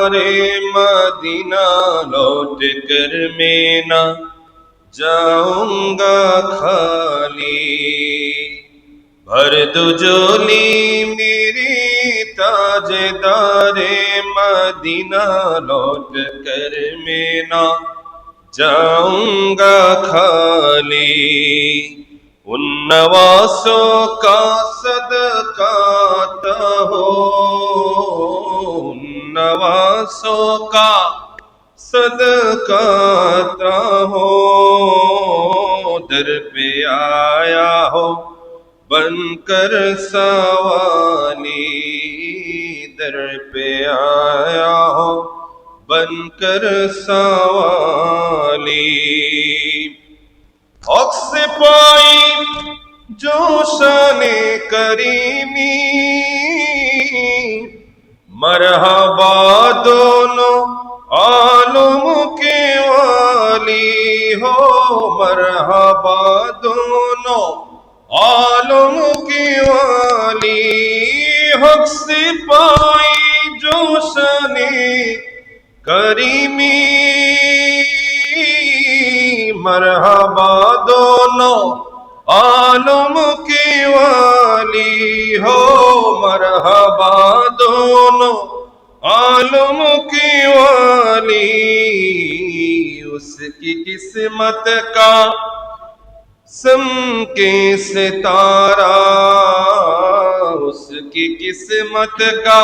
ताजेदारे Medina लौट कर मैं ना जाऊंगा खाली। भर दो झोली मेरी ताजेदारे मदीना लौट कर मैं ना जाऊंगा खाली। उन नवासों का सदका हो, उन नवासों का सदका हो, दर पे आया हो बनकर सवाली, दर पे आया हो बनकर सवाली। हक से पाई जो शाने करीमी, मरहबा दोनों आलम के वाली हो, मरहबा दोनों आलम के वाली। हक से पाई जो शाने करीमी, मरहबा दोनों आलम की वाली हो, मरहबा दोनों आलम की वाली। उसकी किस्मत का चमके सितारा, उसकी किस्मत का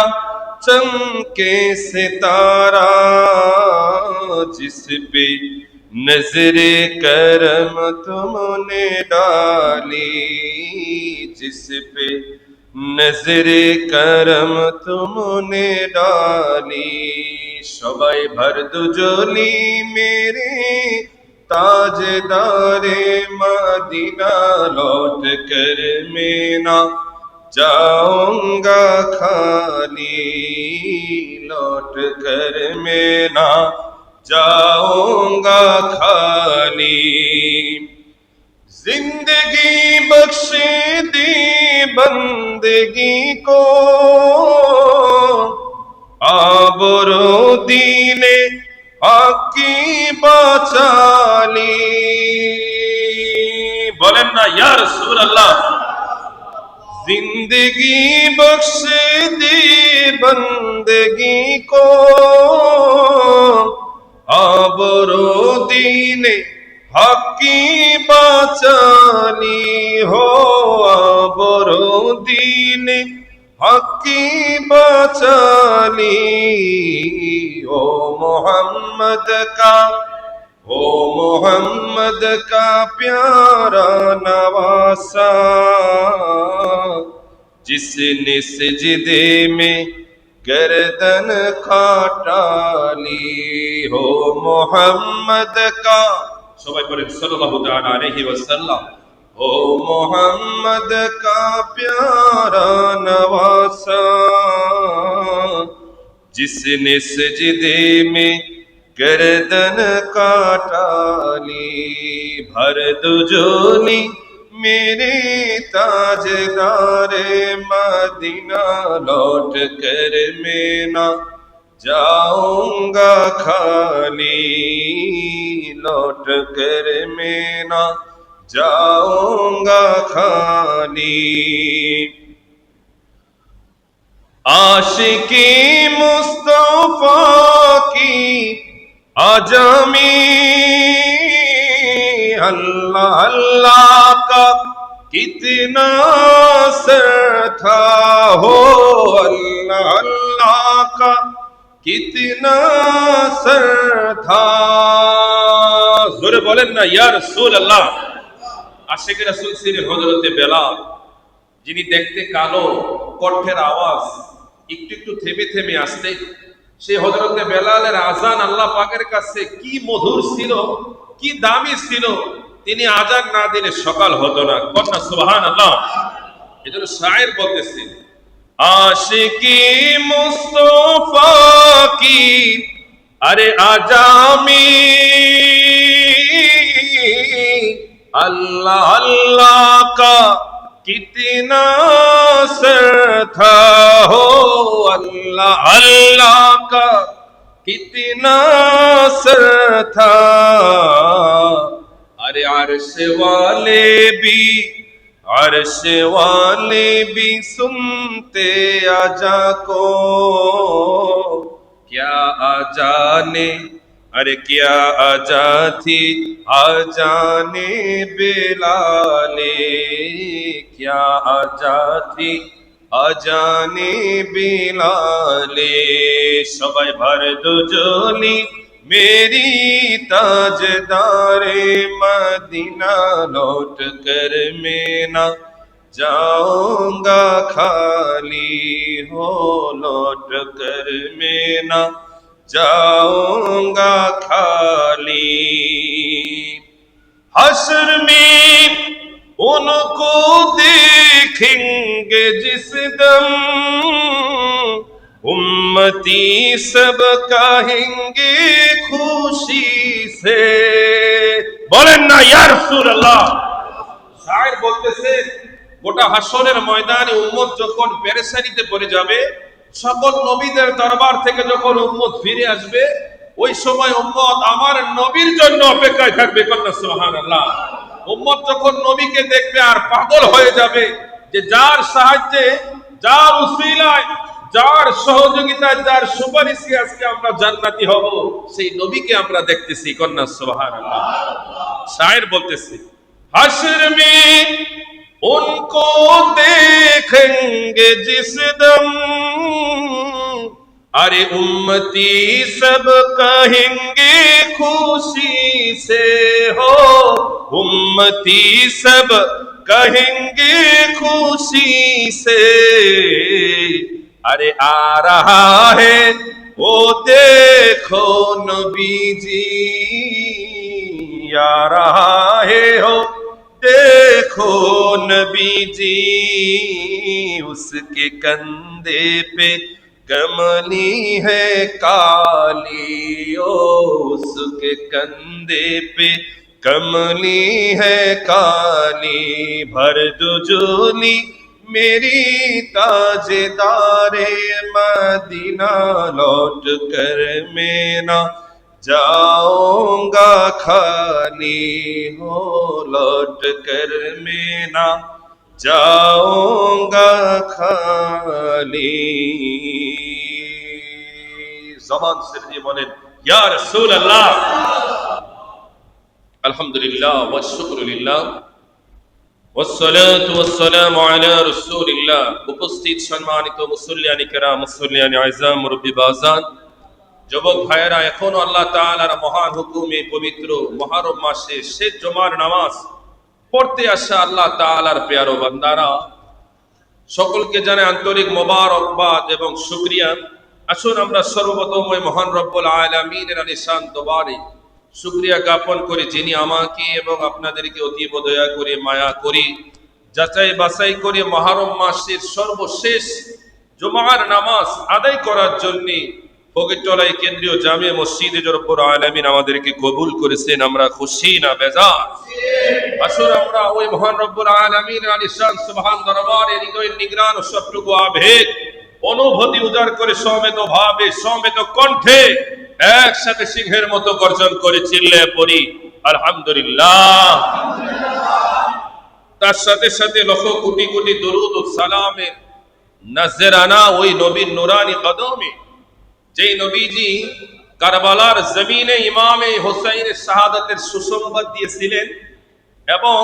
चमके सितारा, जिस पे नजरे करम तुमने डाली, जिस पे नजरे करम तुमने डाली। সবাই भर दो झोली मेरे ताजदारे मदीना लौट कर मैं ना जाऊंगा खाली, लौट कर मैं ना जाऊंगा खाली। जिंदगी बख्शे दी बंदगी को, आबरो दीने आकी बाचाली। बोलें ना या रसूल अल्लाह। जिंदगी बख्शे दी बंदगी को, आबरो दीने हकी बाचाली हो, आबरो दीने हकी बाचाली। ओ मोहम्मद का, ओ मोहम्मद का प्यारा नवासा, जिसने सजदे में गर्दन खाटाली हो, मोहम्मद का सबाई बोलें सल्लल्लाहु तआला अलैहि वसल्लम। हो मोहम्मद का प्यारा नवासा, जिसने सजदे में गर्दन काटाली। भर दो झोली मेरे ताजदारे मदीना लौट कर मैं ना जाऊंगा खाली, लौट कर मैं ना जाऊंगा खाली। आशिकी मुस्तफा की आजमी, अल्लाह अल्लाह का कितना असर था हो, अल्लाह अल्लाह का कितना असर था। जोरे बोलें ना या रसूल अल्लाह। आशिक रसूल ছিলেন হযরতে বেলাল, যিনি দেখতে কালো, কণ্ঠের আওয়াজ একটু একটু থেমে থেমে আসতে। সেই হযরতে বেলালের আযান আল্লাহ পাকের কাছে কি মধুর ছিল, কি দামি ছিল। তিনি আযান না দিলে সকাল হতো না। কন্যা সুবহানাল্লাহ। এজন্য শায়ের বলতেছেন, আশিকি মুস্তাফা কি अरे आजामी अल्लाह अल्लाह का कितना असर था हो, अल्लाह अल्लाह का कितना असर था। अरे अर्श वाले भी सुनते आजा को, क्या आजा ने, अरे क्या आजा थी आजाने बेलाले, क्या आजा थी আজানে বিলালে। সবাই ভর দুজলি मेरी ताजदारे मदीना, लौट कर मैं ना जाऊंगा खाली हो, लौट कर मैं ना जाऊंगा खाली। हश्र में उनको देखेंगे जिस दम, उम्मती सब कहेंगे खुशी से। বলেন না ইয়া রাসূলুল্লাহ। শায়ের বলতেছে গোটা হাসরের ময়দানে উম্মত যখন পেরেশানিতে পড়ে যাবে, সকল নবীদের দরবার থেকে যখন উম্মত ফিরে আসবে, ওই সময় উম্মত আমার নবীর জন্য অপেক্ষায় থাকবে। কন্যা সুবহানাল্লাহ। উম্মত যখন নবীকে দেখবে আর পাগল হয়ে যাবে যে যার সাহায্যে, যার উসিলায়, যার সহযোগিতায়, যার সুপারিশে আজকে আমরা জান্নাতি হব, সেই নবীকে আমরা দেখতেছি। কন্যা সুবহানাল্লাহ। শায়ের বলতেছে হাশর মে उनको देखेंगे जिस दम, अरे उम्मती सब कहेंगे खुशी से हो, उम्मती सब कहेंगे खुशी से। अरे आ रहा है वो देखो नबी जी, आ रहा है हो देखो नबी जी, उसके कंधे पे कमली है काली, ओ उसके कंधे पे कमली है काली। भर दो झोली मेरी ताजदारे मदीना, लौट कर मैं ना जाऊंगा खाली हो, लौट कर मैं ना जाऊंगा खाली। जबान से जी बोले या रसूल अल्लाह। अल्हम्दुलिल्लाह व शुक्रुलिल्लाह वस्सलातु वस्सलामु अला रसूलिल्लाह। उपस्थित সম্মানিত মুসল্লিয়ান কিরাম, মুসল্লিয়ান আযম, মুরব্বি বাজান, যুবক ভাইয়েরা, এখনো আল্লাহ তাআলার মহান হুকুমে পবিত্র মুহররম মাসে শেষ জুমার নামাজ পড়তে আসা আল্লাহ তাআলার প্রিয় বান্দারা, সকলকে জানাই আন্তরিক মোবারকবাদ এবং শুকরিয়া। আসুন আমরা সর্বপ্রথম ওই মহান রব্বুল আলামিনের আলিশান দরবারে শুকরিয়া জ্ঞাপন করি, যিনি আমাকে এবং আপনাদেরকে অতীব দয়া করে, মায়া করে, যাচাই বাছাই করে মুহররম মাসের সর্বশেষ জুমার নামাজ আদায় করার জন্য ফকিরতলা কেন্দ্রীয় জামে মসজিদে রব্বুল আলামিন আমাদেরকে কবুল করেছেন। আমরা খুশি না বেজার? আসুন আমরা ওই মহান রব্বুল আলামিনের আলিশান সুবহান দরবারে হৃদয়ের নিগ্রাণ ও সবটুকু আবেগ অনুভূতি উজাড় করে সমবেত ভাবে, সমবেত কণ্ঠে একসাথে সিংহের মতো গর্জন করে চিল্লায়ে পড়ি আলহামদুলিল্লাহ। তার সাথে সাথে লক্ষ কোটি কোটি দরুদ ও সালামের নজরানা ওই নবীর নুরানি কদমে, যেই নবীজি কারবালার জমিনে ইমামে হোসাইনের শাহাদাতের সুসংবাদ দিয়েছিলেন এবং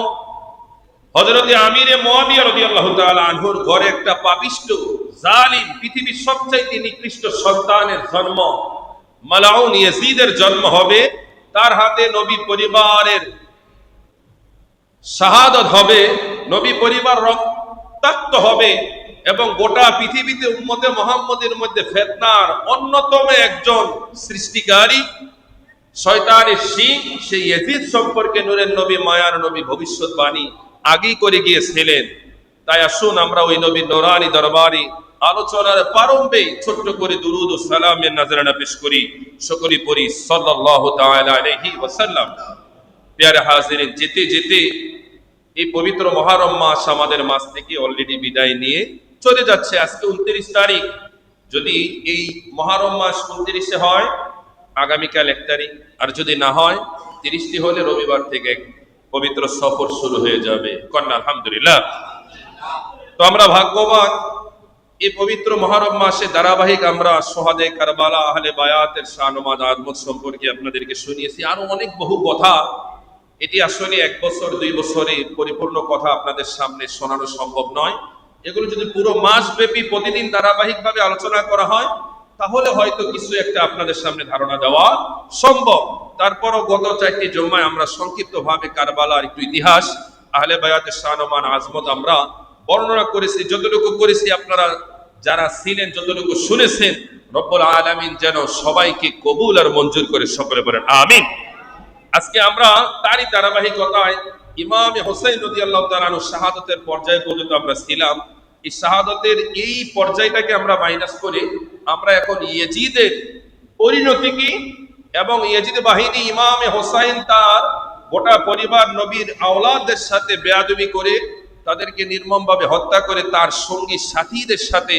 হযরতে আমিরে মুয়াবিয়া রাদিয়াল্লাহু তাআলা আনহুর ঘরে একটা পাপিষ্ঠ জালিম, পৃথিবীর সবচাইতে নিকৃষ্ট সন্তানের জন্ম, মালাউন ইয়াজিদের জন্ম হবে, তার হাতে নবী পরিবারের শাহাদাত হবে, নবী পরিবার রক্তাক্ত হবে এবং গোটা পৃথিবীতে উম্মতে মুহাম্মদের মধ্যে ফিতনার অন্যতম একজন সৃষ্টিকারী শয়তানের শিং সেই ইয়াজিদ সম্পর্কে নূরের নবী, মায়ার নবী ভবিষ্যৎবাণী আগেই করে গিয়েছিলেন। তাই আসুন আমরা ওই নবীর নূরানি দরবারে আলোচনার প্রারম্ভে ছোট্ট করে দুরুদ ও সালামের নজরানা পেশ করি, সকলে পড়ি সাল্লাল্লাহু তাআলা আলাইহি ওয়াসাল্লাম। প্রিয় হাজিরিন, যেতে যেতে এই পবিত্র মুহররম মাস আমাদের মাস থেকে অলরেডি বিদায় নিয়ে চলে যাচ্ছে। আজকে 29 তারিখ। যদি এই মুহররম মাস 29-এ হয় আগামীকাল 1 তারিখ, আর যদি না হয় 30টি হলে রবিবার থেকে পবিত্র সফর শুরু হয়ে যাবে। কন্যা আলহামদুলিল্লাহ। তো আমরা ভাগ্যবান, এই পবিত্র মুহররম মাসে ধারাবাহিক আমরা সোহাদে কারবালা আহলে বায়াতের শান-ও-মান আজমত সম্পর্কে আপনাদেরকে শুনিয়েছি, আরো অনেক বহু কথা। এটি আসলে 1 বছর 2 বছরে পরিপূর্ণ কথা আপনাদের সামনে শোনানো সম্ভব নয়। এগুলো যদি পুরো মাস ব্যাপী প্রতিদিন ধারাবাহিকভাবে আলোচনা করা হয়, তাহলে হয়তো কিছু একটা আপনাদের সামনে ধারণা দেওয়া সম্ভব। তারপরও গত 4টি জুম্মায় আমরা সংক্ষিপ্তভাবে কারবালার একটু ইতিহাস, আহলে বায়াতের শান-ও-মান আজমত আমরা বর্ণনা করেছি। যতটুকু করেছি আপনারা যারা ছিলেন, যতটুকু শুনেছেন, রব্বুল আলামিন যেন সবাইকে কবুল আর মঞ্জুর করে সকলে বলেন আমিন। আজকে আমরা তারই ধারাবাহিকতায় ইমাম হোসেন রাদিয়াল্লাহু তাআলা আনহু শাহাদাতের পর্যায়ে পর্যন্ত আমরা ছিলাম। এই শাহাদাতের এই পর্যায়টাকে আমরা মাইনাস করে আমরা এখন ইয়াজিদের পরিণতি কি এবং ইয়াজিদ বাহিনী ইমাম হোসেন তার গোটা পরিবার নবীর আওলাদের সাথে বেয়াদবি করে তাদেরকে নির্মমভাবে হত্যা করে তার সঙ্গী সাথীদের সাথে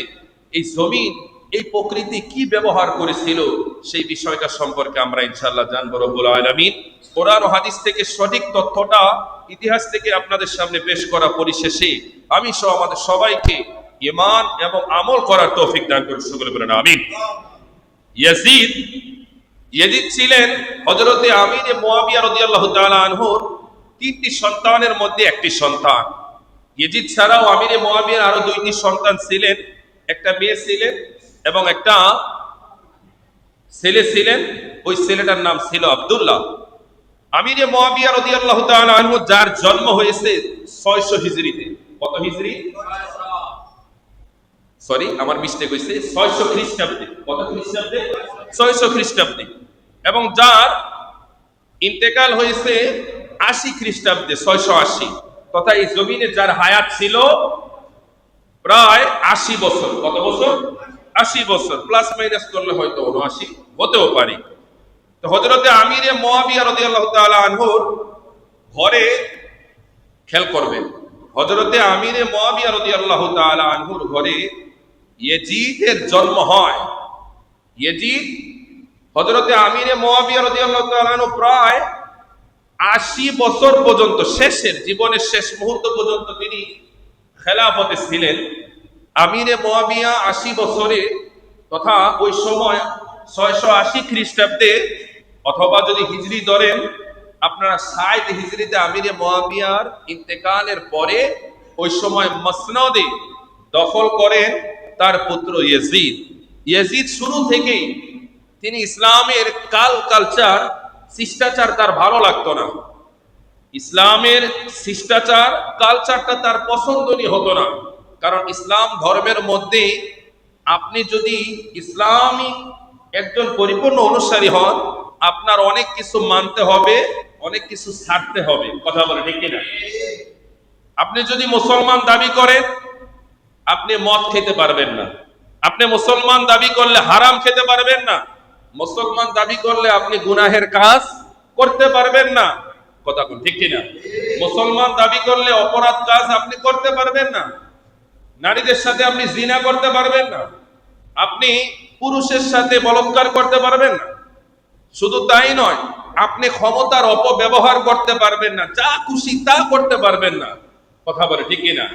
এই জমিন, এই প্রকৃতি কি ব্যবহার করেছিল সেই বিষয়টা সম্পর্কে আমরা ইনশাআল্লাহ জানবো। রব্বুল আলামিন কোরআন ও হাদিস থেকে সঠিক তথ্যটা ইতিহাস থেকে আপনাদের সামনে পেশ করা পরিশেষে আমি সহ আমাদের সবাইকে ঈমান এবং আমল করার তৌফিক দান করুন, সকলে বলেন আমিন। ইয়াজিদ ছিলেন হযরতে আমির মুয়াবিয়া রাদিয়াল্লাহু তাআলা আনহুর 3টি সন্তানের মধ্যে একটি সন্তান। ইয়াজিদ ছাড়াও আমির মুয়াবিয়ার আরো 2টি সন্তান ছিলেন, একটা মেয়ে ছিলেন এবং একটা ছেলে ছিলেন। ওই ছেলেটার নাম ছিল আব্দুল্লাহ। আমির মুয়াবিয়া রাদিয়াল্লাহু তাআলা আনহু যার জন্ম হয়েছে 600 হিজরিতে। কত হিজরি? সরি, আমার মিস্টেক হয়েছে, 600 খ্রিস্টাব্দে। কত খ্রিস্টাব্দে? 600 খ্রিস্টাব্দে। এবং যার ইন্তেকাল হয়েছে 80 খ্রিস্টাব্দে, 680। তথা এই জমিনে যার হায়াত ছিল প্রায় 80 বছর। কত বছর? 80 বছর, প্লাস মাইনাস করলে হয়তো 79 হতেও পারে। তো হযরতে আমির মুয়াবিয়া রাদিয়াল্লাহু তাআলা আনহুর ঘরে খেয়াল করবেন, হযরতে আমির মুয়াবিয়া রাদিয়াল্লাহু তাআলা আনহুর ঘরে ইয়াজিদের জন্ম হয়। ইয়াজিদ হযরতে আমির মুয়াবিয়া রাদিয়াল্লাহু তাআলা আনহু প্রায় 80 বছর পর্যন্ত, শেষের জীবনের শেষ মুহূর্ত পর্যন্ত তিনি খেলাফতে ছিলেন। আমিরে মুয়াবিয়া 80 বছরে, তথা ওই সময় 680 খ্রিস্টাব্দে, অথবা যদি হিজরি ধরেন আপনারা 60 হিজরিতে আমিরে মুয়াবিয়ার ইন্তেকালের পরে ওই সময় মসনদে দখল করেন তার পুত্র ইয়াজিদ। ইয়াজিদ শুরু থেকেই তিনি ইসলামের কালচার, শিষ্টাচার তার ভালো লাগতো না। ইসলামের শিষ্টাচার কালচারটা তার পছন্দনীয় হতো না। কারণ ইসলাম ধর্মের মধ্যে আপনি যদি ইসলামিক একজন পরিপূর্ণ অনুসারী হন, আপনার অনেক কিছু মানতে হবে, অনেক কিছু ছাড়তে হবে। কথা বলে ঠিক কিনা? আপনি যদি মুসলমান দাবি করেন, আপনি মদ খেতে পারবেন না। আপনি মুসলমান দাবি করলে হারাম খেতে পারবেন না। মুসলমান দাবি করলে আপনি গুনাহের কাজ করতে পারবেন না। কথা বল ঠিক কিনা? মুসলমান দাবি করলে অপরাধ কাজ আপনি করতে পারবেন না। নারীদের সাথে আপনি জিনা করতে পারবেন না। আপনি পুরুষের সাথে বলাৎকার করতে পারবেন না। শুধু তাই নয়, আপনি ক্ষমতার অপব্যবহার করতে পারবেন না। যা খুশি তা করতে পারবেন না। কথা বলে ঠিক কিনা?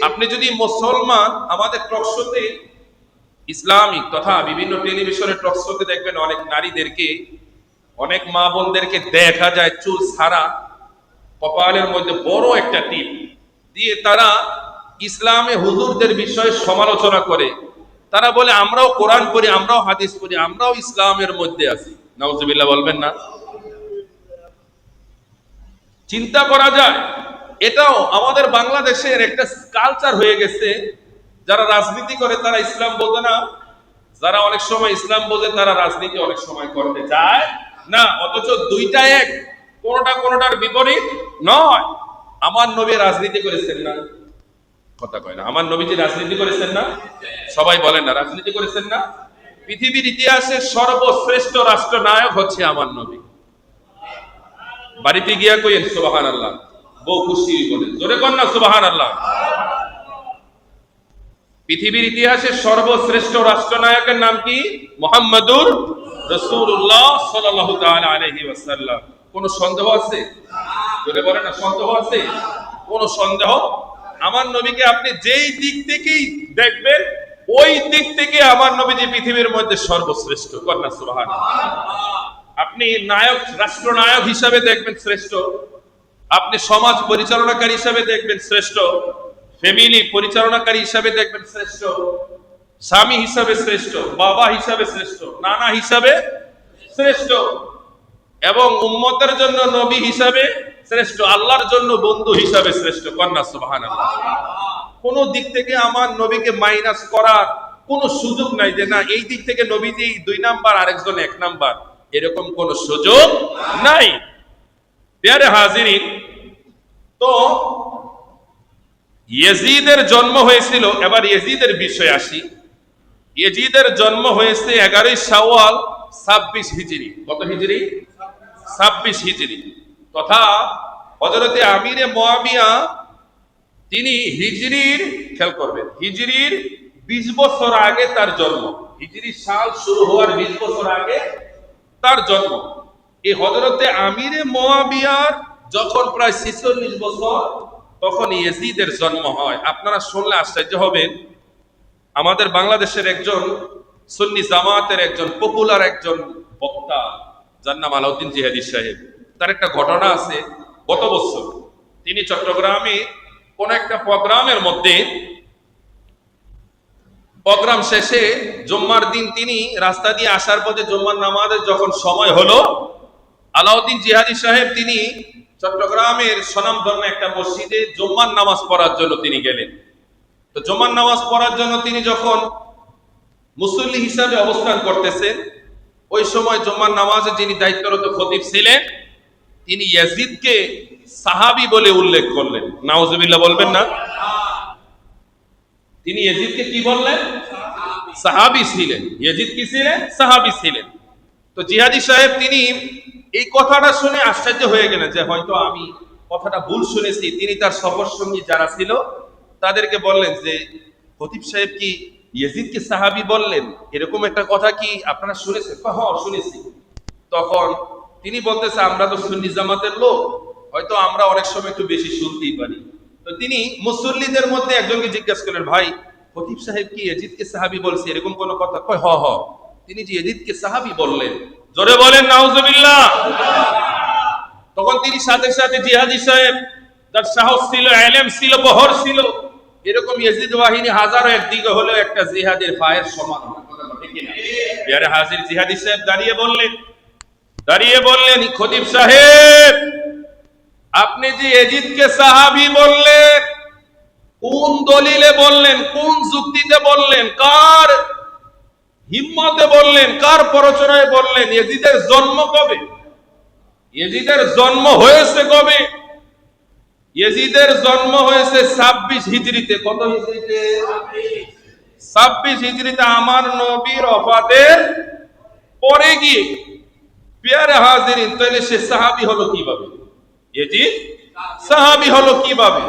আপনি যদি মুসলমান, আমাদের টকশোতে ইসলামিক তথা বিভিন্ন টেলিভিশনে টকশোতে দেখবেন অনেক নারীদেরকে, অনেক মা বোনদেরকে দেখা যায় চুল ছাড়া, কপালের মধ্যে বড় একটা টিপ দিয়ে তারা ইসলামে হুজুরদের বিষয়ে সমালোচনা করে। তারা বলে আমরাও কোরআন পড়ি, আমরাও হাদিস পড়ি, আমরাও ইসলামের মধ্যে আছি। নাউজুবিল্লাহ বলবেন না? চিন্তা করা যায়, এটাও আমাদের বাংলাদেশের একটা কালচার হয়ে গেছে। যারা রাজনীতি করে তারা ইসলাম বোঝে না, যারা অনেক সময় ইসলাম বোঝে তারা রাজনীতি অনেক সময় করতে চায় না। অথচ দুইটা এক, কোনটার বিপরীত নয়। আমার নবী রাজনীতি করেছেন না? কথা কয় না। আমার নবীজি রাজনীতি করেছেন না? সবাই বলেন না, রাজনীতি করেছেন না? পৃথিবীর ইতিহাসে সর্বশ্রেষ্ঠ রাষ্ট্রনায়ক হচ্ছে আমার নবী। বাড়িতে গিয়া কইেন সুবহানাল্লাহ, বউ খুশি বলেন, জোরে কর না সুবহানাল্লাহ। পৃথিবীর ইতিহাসে সর্বশ্রেষ্ঠ রাষ্ট্রনায়কের নাম কি? মুহাম্মাদুর রাসূলুল্লাহ সাল্লাল্লাহু তাআলা আলাইহি ওয়াসাল্লাম। কোন সন্দেহ আছে? বলে বলেন না, সন্দেহ আছে? কোন সন্দেহ? আমার নবীকে আপনি যেই দিক থেকেই দেখবেন ওই দিক থেকে আমার নবীজি পৃথিবীর মধ্যে সর্বশ্রেষ্ঠ। কন্যা সুবহানাল্লাহ। আপনি নায়ক, রাষ্ট্রনায়ক হিসাবে দেখবেন শ্রেষ্ঠ, আপনি সমাজ পরিচালনাকারী হিসাবে দেখবেন শ্রেষ্ঠ, ফ্যামিলি পরিচালনাকারী হিসাবে দেখবেন শ্রেষ্ঠ, স্বামী হিসাবে শ্রেষ্ঠ, বাবা হিসাবে শ্রেষ্ঠ, নানা হিসাবে শ্রেষ্ঠ, এবং উম্মতের জন্য নবী হিসাবে শ্রেষ্ঠ, আল্লাহর জন্য বন্ধু হিসাবে শ্রেষ্ঠ। কন্যা সুবহানাল্লাহ। কোন দিক থেকে আমার নবীকে মাইনাস করার কোন সুযোগ নাই যে না এই দিক থেকে নবীজি 2 নাম্বার আরেকজন 1 নাম্বার, এরকম কোন সুযোগ নাই। প্যারে হাজিরিন, তো ইয়াজিদের জন্ম হয়েছিল, এবার ইয়াজিদের বিষয়ে আসি। ইয়াজিদের জন্ম হয়েছে 11 শাওয়াল 26 হিজরি। কত হিজরি? 26 হিজরি। তথা হযরতে আমিরে মুয়াবিয়া তিনি হিজরির, খেয়াল করবেন, হিজরির 20 বছর আগে তার জন্ম। হিজরি সাল শুরু হওয়ার 20 বছর আগে তার জন্ম। এই হযরতে আমিরে মুয়াবিয়ার যখন প্রায় 46 বছর, তখন ইয়াজিদের জন্ম হয়। আপনারা শুনলে আশ্চর্য হবেন, আমাদের বাংলাদেশের একজন সুন্নি জামাতের একজন পপুলার একজন বক্তা, যার নাম আলাউদ্দিন জিহাদি সাহেব, তার একটা ঘটনা আছে। গত বছর তিনি চট্টগ্রামে কোন একটা প্রোগ্রামের মধ্যে, প্রোগ্রাম শেষে জুম্মার দিন তিনি রাস্তা দিয়ে আসার পথে জুম্মার নামাজের যখন সময় হলো, আলাউদ্দিন জিহাদি সাহেব তিনি চট্টগ্রামের স্বনামধন্য একটা মসজিদে জুম্মার নামাজ পড়ার জন্য তিনি গেলেন। তো জুম্মার নামাজ পড়ার জন্য তিনি যখন মুসল্লি হিসাবে অবস্থান করতেছেন, ওই সময় জুম্মার নামাজে যিনি দায়িত্বরত খতিব ছিলেন, তিনি ইয়াজিদকে সাহাবী বলে উল্লেখ করলেন। নাউজুবিল্লাহ বলবেন না? তিনি ইয়াজিদকে কি বললেন? সাহাবী ছিলেন। ইয়াজিদ কি ছিলেন? সাহাবী ছিলেন। তো জিহাদি সাহেব তিনি এই কথাটা শুনে আশ্চর্য হয়ে গেলেন যে হয়তো আমি কথাটা ভুল শুনেছি। তিনি তার সফর সঙ্গী যারা ছিল তাদেরকে বললেন যে খতিব সাহেব কি ইয়াজিদকে সাহাবী বললেন, এরকম একটা কথা কি আপনারা শুনেছেন? হ্যাঁ শুনেছি। তখন তিনি বলতেছে আমরা তো সুন্নি জামাতের লোক, হয়তো আমরা অনেক সময় একটু বেশি শুনতেই পারি। তো তিনি মুসল্লিদের মধ্যে একজনকে জিজ্ঞাসা করলেন, ভাই খতিব সাহেব কি ইয়াজিদকে সাহাবী বলছে, এরকম কোন কথা? কয় হ হ। তিনি যে ইয়াজিদকে সাহাবী বললেন, জোরে বলেন নাউজুবিল্লাহ। তখন তিনি সাথে সাথে জিহাদি সাহেব, যার সাহস ছিল, ইলম ছিল, বহর ছিল, এরকম ইয়াজিদ বাহিনী হাজারো একদিকে হলেও একটা জিহাদের পায়ের সমান হয়। কথা ঠিক কিনা? প্যারে হাজির জিহাদি সাহেব দাঁড়িয়ে বললেন খতিব সাহেব, আপনি যে ইয়াজিদকে সাহাবী বললেন, কোন দলিলে বললেন, কোন যুক্তিতে বললেন, কার হিম্মতে বললেন, কার প্ররোচনায় বললেন? ইয়াজিদের জন্ম কবে? ইয়াজিদের জন্ম হয়েছে কবে? ইয়াজিদের জন্ম হয়েছে 26 হিজরিতে। কত হিজরিতে? 26 হিজরিতে, আমার নবীর ওফাতের পরে গিয়ে। প্যারে হাজিরিন, তাহলে সে সাহাবী হলো কিভাবে? ইয়াজিদ সাহাবী হলো কিভাবে?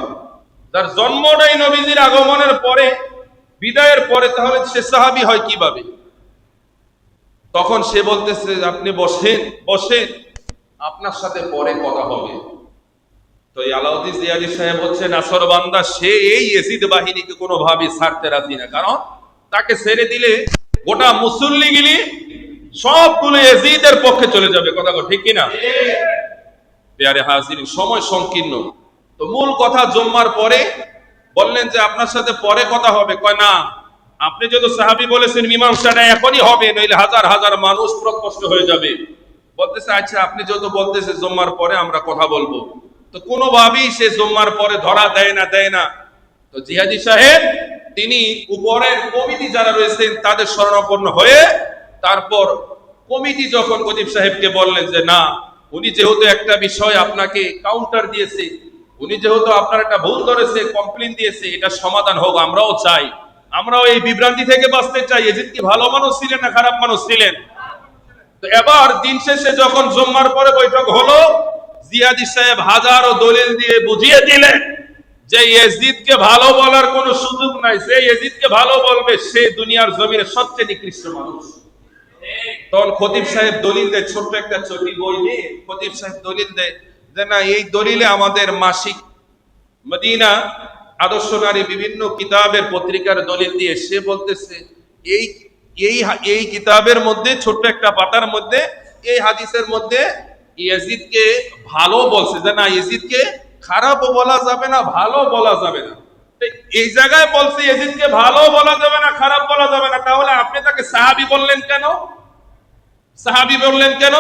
তার জন্মটাই নবীজির আগমনের পরে, বিদায়ের পরে, তাহলে সে সাহাবী হয় কিভাবে? তখন সে বলতেছে আপনি বসেন, আপনার সাথে পরে কথা হবে। তো আলাউদ্দিন জিহাদি সাহেব হচ্ছে নাসরবান্দা, সে এই ইয়াজিদ বাহিনীকে কোনোভাবেই ছাড়তে রাজি না, কারণ তাকে ছেড়ে দিলে গোটা মুসল্লিগিলি সবগুলো ইয়াজিদের পক্ষে চলে যাবে। কথা ঠিক কিনা? প্যারে হাজির, সময় সংকীর্ণ। তো মূল কথা জুম্মার পরে বললেন যে আপনার সাথে পরে কথা হবে। কয় না, আপনি যদি সাহাবী বলেছেন মীমাংসাটা এখনই হবে, নইলে হাজার হাজার মানুষ প্রকষ্ট হয়ে যাবে। বলতেছে আচ্ছা আপনি যেহেতু বলতেছে জুম্মার পরে আমরা কথা বলবো, তো কোনোভাবেই সে জুম্মার পরে ধরা দেয় না। তো জিহাদি সাহেব তিনি উপরের কমিটি যারা রয়েছেন তাদের শরণাপন্ন হয়ে, তারপর কমিটি যখন খতিব সাহেবকে বললেন যে না, উনি যেহেতু একটা বিষয় আপনাকে কাউন্টার দিয়েছে, উনি যেহেতু আপনার একটা ভুল ধরেছে, কমপ্লেন দিয়েছে, এটা সমাধান হোক, আমরাও চাই, আমরাও এই বিভ্রান্তি থেকে বাঁচতে চাই। ইয়াজিদ কি ভালো মানুষ ছিলেন না খারাপ মানুষ ছিলেন? তো এবার দিন শেষে যখন জুম্মার পরে বৈঠক হলো, জিহাদি সাহেব হাজারো দলিল দিয়ে বুঝিয়ে দিলেন যে ইয়াজিদকে ভালো বলার কোনো সুযোগ নাই। যে ইয়াজিদকে ভালো বলবে সে দুনিয়ার জমিনে সবচেয়ে নিকৃষ্ট মানুষ। তখন খতিব সাহেব দলিল দেয়, ছোট্ট একটা চটি বই নিয়ে খতিব সাহেব দলিল দেয় যে না, এই দলিলে আমাদের মাসিক মদিনা আদর্শ নারী বিভিন্ন কিতাবের পত্রিকার দলিল দিয়ে সে বলতেছে এই এই এই কিতাবের মধ্যে ছোট্ট একটা পাতার মধ্যে এই হাদিসের মধ্যে ইয়াজিদকে ভালো বলছে, যে না ইয়াজিদকে খারাপও বলা যাবে না, ভালো বলা যাবে না। তো এই জায়গায় বলছে ইয়াজিদকে ভালো বলা যাবে না, খারাপ বলা যাবে না, তাহলে আপনি তাকে সাহাবী বললেন কেন? সাহাবী বললেন কেন?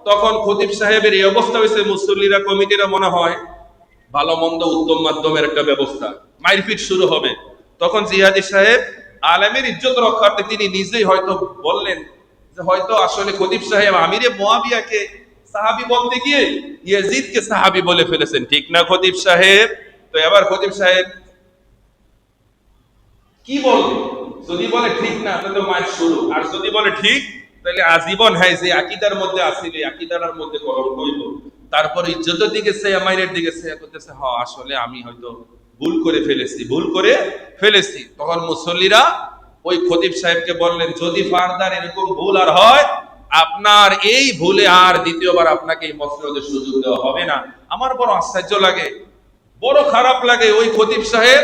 তখন খতিব সাহেবের এই অবস্থা হয়েছে, মুসল্লিরা কমিটিরা মনে হয় ভালো মন্দ উত্তম মাধ্যমের একটা ব্যবস্থা, মারপিট শুরু হবে। তখন জিহাদি সাহেব আলেমের ইজ্জত রক্ষার্থে তিনি নিজেই হয়তো বললেন যে হয়তো আসলে খতিব সাহেব আমিরে মুয়াবিয়াকে সাহাবী বলতে গিয়ে ইয়াজিদকে সাহাবী বলে ফেলেছেন, ঠিক না খতিব সাহেব? তো এবার খতিব সাহেব কি বলবে? যদি বলে ঠিক না তাহলে মার শুরু, আর যদি বলে ঠিক তাহলে আজীবন হয় যে আকীদার মধ্যে আসিলে আকীদার মধ্যে কলম হইব। তারপর ইজ্জতের দিকে সে মাইরের দিকে সে করতেছে, হ্যাঁ আসলে আমি হয়তো ভুল করে ফেলেছি। তখন মুসল্লিরা ওই খতিব সাহেবকে বললেন, যদি ফারদার এরকম ভুল আর হয়, আপনার এই ভুলে আর দ্বিতীয়বার আপনাকে এই মসজিদের সুযোগ দেওয়া হবে না। আমার বড় আশ্চর্য লাগে, বড় খারাপ লাগে, ওই খতিব সাহেব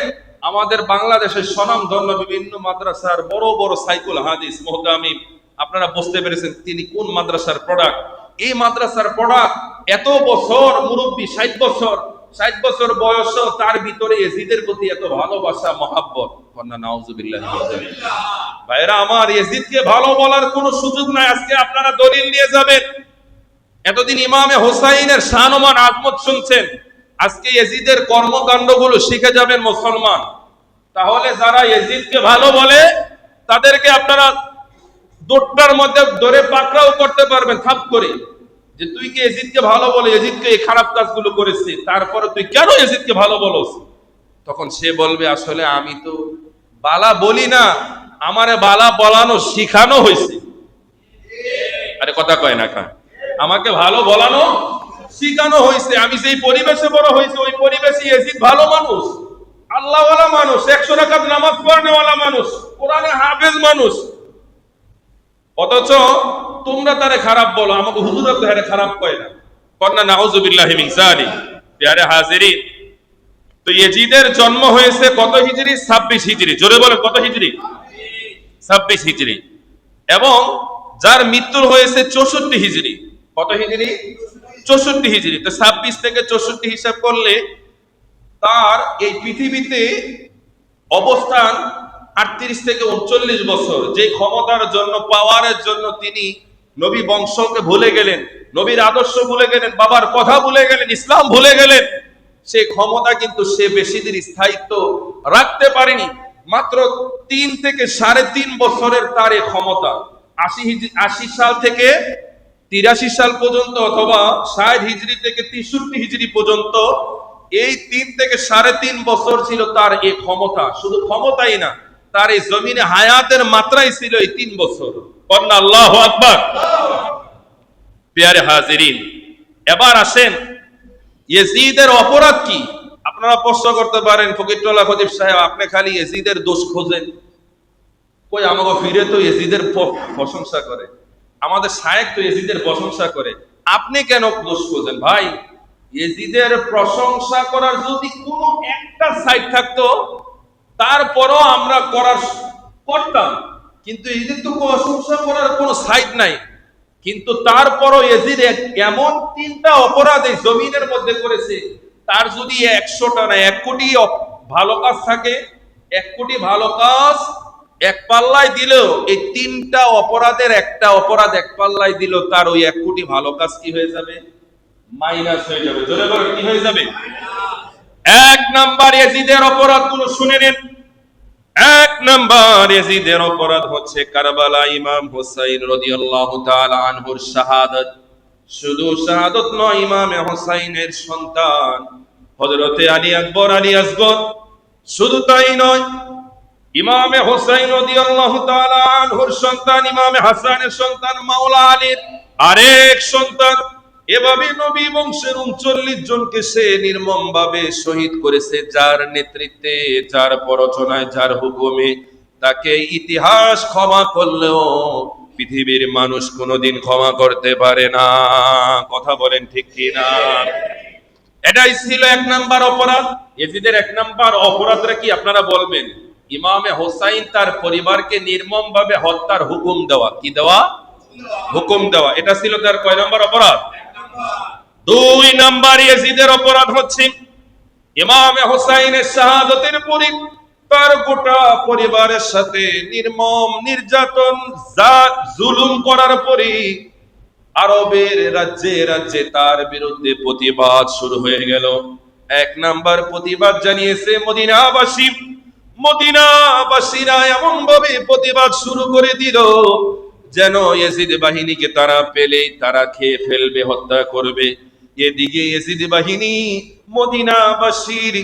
আমাদের বাংলাদেশের স্বনামধন্য বিভিন্ন মাদ্রাসার বড় বড় সাইকুল হাদিস মুহতামিম, আপনারা বুঝতে পেরেছেন তিনি কোন মাদ্রাসার প্রোডাক্ট। এই মাদ্রাসার প্রোডাক্ট, এত বছর মুরব্বী, 60 বছর বয়স, তার ভিতরে ইয়াজিদের প্রতি এত ভালোবাসা মহাব্বত। নাউজুবিল্লাহ। ভাইরা আমার, ইয়াজিদকে ভালো বলার কোনো সুযোগ নাই। আজকে আপনারা দলিল নিয়ে যাবেন, এতদিন ইমামে হোসাইনের শানমান আজমত শুনছেন, আজকে ইয়াজিদের কর্মকাণ্ডগুলো শিখে যাবেন মুসলমান। তাহলে যারা ইয়াজিদকে ভালো বলে তাদেরকে আপনারা দোটটার মধ্যে ধরে পাকড়াও করতে পারবেন থাপ করে, যে তুই কি ইয়াজিদকে ভালো বলে, ইয়াজিদকে এই খারাপ কাজগুলো করেছে, তারপরে তুই কেন ইয়াজিদকে ভালো বলস? তখন সে বলবে আসলে আমি তো বালা বলি না, আমারে বালা বলানো শিখানো হয়েছে। আরে কথা কয় না কা, আমাকে ভালো বলানো শিখানো হয়েছে। আমি যেই পরিবেশে বড় হয়েছে ওই পরিবেশে ইয়াজিদ ভালো মানুষ, আল্লাহওয়ালা মানুষ, 100 রাকাত নামাজ পড়নেওয়ালা মানুষ, কোরআনে হাফেজ মানুষ। অথচ তোমরা তারে খারাপ বলো, আমাকে হুজুর তারে খারাপ কয় না। কন্না নাউজুবিল্লাহি মিন যালিক। প্যারে হাজিরিন, তো ইয়াজিদের জন্ম হয়েছে কত হিজরি? 26 হিজরি। জোরে বলেন কত হিজরি? 26 হিজরি। এবং যার মৃত্যু হয়েছে 64 হিজরি। কত হিজরি? 64 হিজরি। তো 26 থেকে 64 হিসাব করলে তার এই পৃথিবীতে অবস্থান 38 থেকে 39 বছর। যে ক্ষমতার জন্য, পাওয়ারের জন্য তিনি নবী বংশকে ভুলে গেলেন, নবীর আদর্শ ভুলে গেলেন, বাবার কথা ভুলে গেলেন, ইসলাম ভুলে গেলেন, সেই ক্ষমতা কিন্তু সে বেশি দিন স্থায়িত্ব রাখতে পারেনি। মাত্র 3 থেকে 3.5 বছরের তার এই ক্ষমতা। 80 সাল থেকে 83 সাল পর্যন্ত, অথবা 60 হিজরি থেকে 63 হিজরি পর্যন্ত, এই 3 থেকে 3.5 বছর ছিল তার এই ক্ষমতা। শুধু ক্ষমতাই না, তার এই জমিনে হায়াতের মাত্রাই ছিল এই 3 বছর। কন্না আল্লাহু আকবার। প্রিয় হাজিরিন, এবার আসেন ইয়াজিদের অপরাধ কি? আপনারা প্রশ্ন করতে পারেন, ফকিরটোলা খতিব সাহেব আপনি খালি ইয়াজিদের দোষ খোঁজেন, কই আমাকে ফিরে তো ইয়াজিদের প্রশংসা করে, আমাদের শায়েখ তো ইয়াজিদের প্রশংসা করে, আপনি কেন দোষ খোঁজেন? ভাই, ইয়াজিদের প্রশংসা করার যদি কোনো একটা সাইড থাকতো তারপরও আমরা করতাম, কিন্তু ইয়াজিদ তো প্রশংসা করার কোনো সাইড নাই। কিন্তু তারপরও ইয়াজিদ এমন 3টা অপরাধ এই জমিনের মধ্যে করেছে, তার যদি 100টা না 1 কোটি ভালো কাজ থাকে, 1 কোটি ভালো কাজ এক পাল্লায় দিল, এই 3টা অপরাধের একটা অপরাধ এক পাল্লায় দিল, তার ওই 1 কোটি ভালো কাজ কি হয়ে যাবে? মাইনাস হয়ে যাবে। জোরে বলেন কি হয়ে যাবে? 1 নাম্বার ইয়াজিদের অপরাধগুলো শুনে নেন। 1 নাম্বার ইয়াজিদের অপরাধ হচ্ছে কারবালা ইমাম হুসাইন রাদিয়াল্লাহু তাআলা আনহুর শাহাদাত। শুধু শাহাদাত নয়, ইমামে হুসাইনের সন্তান হযরতে আলী আকবর, আলী আসগর, শুধু তাই নয়, ইমামে হুসাইন রাদিয়াল্লাহু তাআলা আনহুর সন্তান ইমামে হাসানের সন্তান মাওলা আলীর আরেক সন্তান, এভাবে নবী বংশের 39 জনকে সে নির্মম ভাবে শহীদ করেছে। যার নেতৃত্বে, যার প্ররোচনায়, যার হুকুমে তাকে ইতিহাস ক্ষমা করলেও পৃথিবীর মানুষ কোনোদিন ক্ষমা করতে পারে না। কথা বলেন ঠিক কি না? এটাই ছিল 1 নাম্বার অপরাধ। ইয়াজিদের 1 নাম্বার অপরাধটা কি আপনারা বলবেন? ইমামে হোসাইন তার পরিবারকে নির্মমভাবে হত্যার হুকুম দেওয়া। কি দেওয়া? হুকুম দেওয়া। এটা ছিল তার কয় নাম্বার অপরাধ? 2 নাম্বার ইয়াজিদের অপরাধ হচ্ছে ইমামে হোসাইনের শাহাদাতের পরে তার গোটা পরিবারের সাথে নির্মম নির্যাতন জুলুম করার পরে আরবের রাজ্যে রাজ্যে তার বিরুদ্ধে প্রতিবাদ শুরু হয়ে গেল। 1 নাম্বার প্রতিবাদ জানিয়েছে মদিনাবাসী। মদিনাবাসীরা এমন ভাবে প্রতিবাদ শুরু করে দিল যেন ইয়াজিদ বাহিনীকে তারা পেলেই তারা খেয়ে ফেলবে, হত্যা করবে। এদিকে ইয়াজিদ বাহিনী মদিনাবাসীর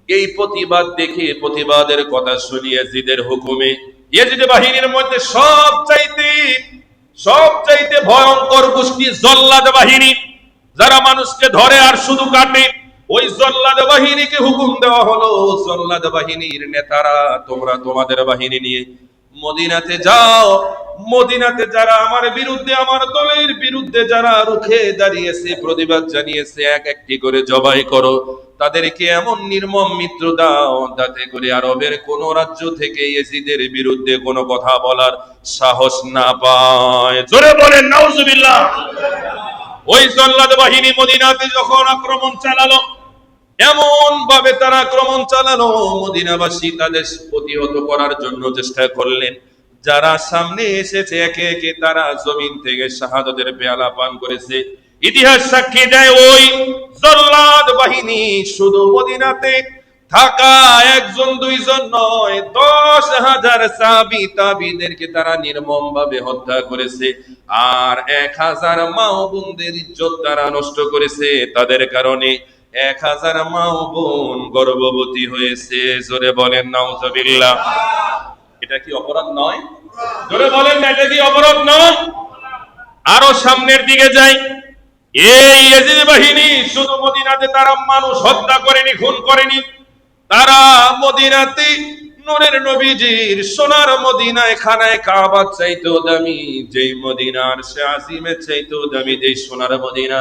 এই প্রতিবাদ দেখে, প্রতিবাদের কথা শুনে ইয়াজিদের হুকুমে ইয়াজিদ বাহিনীর মধ্যে সবচাইতে ভয়ঙ্কর গোষ্ঠী জল্লাদ বাহিনী, যারা মানুষকে ধরে আর শুধু কাটে, ওই জল্লাদ বাহিনীকে হুকুম দেওয়া হলো, জল্লাদ বাহিনীর নেতারা তোমরা তোমাদের বাহিনী নিয়ে মদিনাতে যাও। মদিনাতে যারা আমার বিরুদ্ধে, আমার দলের বিরুদ্ধে যারা রুখে দাঁড়িয়েছে, প্রতিবাদ জানিয়েছে, এক একটি করে জবাই করো। তাদেরকে এমন নির্মম মৃত্যু দাও যাতে করে আরবের কোন রাজ্য থেকে ইয়াজিদের বিরুদ্ধে কোনো কথা বলার সাহস না পায়। জোরে বলেন নাউজুবিল্লাহ। ওই জল্লাদ বাহিনী মদিনাতে যখন আক্রমণ চালালো, এমন ভাবে তারা আক্রমণ চালালো, মদিনাবাসী তাদের প্রতিহত করার জন্য চেষ্টা করলেন। যারা সামনে এসেছে একে একে তারা জমিন থেকে শাহাদাতের পেয়ালা পান করেছে। ইতিহাস সাক্ষী দেয় ওই জল্লাদ বাহিনী শুধু মদিনাতে থাকা 1 জন 2 জন নয়, 10,000 সাহাবী তাবিদেরকে তারা নির্মম ভাবে হত্যা করেছে। আর 1000 মা ও বোনদের ইজ্জত তারা নষ্ট করেছে। তাদের কারণে 1000 মা ও বোন গর্ভবতী হয়েছে। জোরে বলেন নাউজুবিল্লাহ। এটা কি অপরাধ নয়? জোরে বলেন না, এটা কি অপরাধ নয়? আরো সামনের দিকে যাই। এই ইয়াজিদ বাহিনী শুধু মদিনাতে তারা মানুষ হত্যা করেনি, খুন করেনি, তারা মদিনাতে নূরের নবীজির সোনার মদিনায় খানায় কাবার চাইতেও দামি, যেই মদিনার সে আজিমের চাইতেও দামি যেই সোনার মদিনা,